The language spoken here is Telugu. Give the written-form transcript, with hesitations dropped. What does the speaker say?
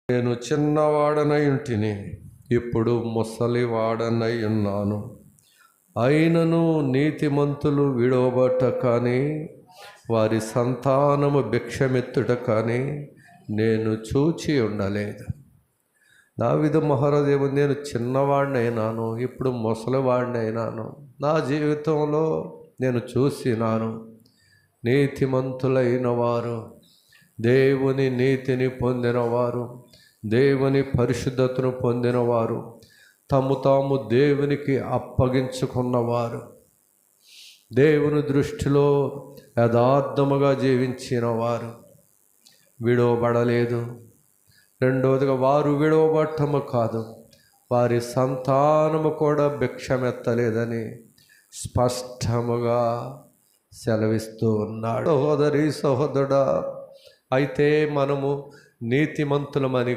నేను చిన్నవాడనై ఉంటిని, ఇప్పుడు ముసలివాడనై ఉన్నాను. అయినను నీతిమంతులు విడవబట్ట కానీ, వారి సంతానము భిక్షమెత్తుట కానీ నేను చూచి ఉండలేదు. దావీదు మహారాజు, నేను చిన్నవాడినైనాను, ఇప్పుడు ముసలివాడినైనాను. నా జీవితంలో నేను చూసినాను, నీతిమంతులైన వారు, దేవుని నీతిని పొందినవారు, దేవుని పరిశుద్ధతను పొందినవారు, తాము దేవునికి అప్పగించుకున్నవారు, దేవుని దృష్టిలో యథార్థముగా జీవించిన వారు విడవబడలేదు. రెండవదిగా, వారు విడవబట్టము కాదు, వారి సంతానము కూడా భిక్షమెత్తలేదని స్పష్టముగా సెలవిస్తూ ఉన్నాడు. సహోదరి సహోదరుడా, అయితే మనము నీతిమంతులమని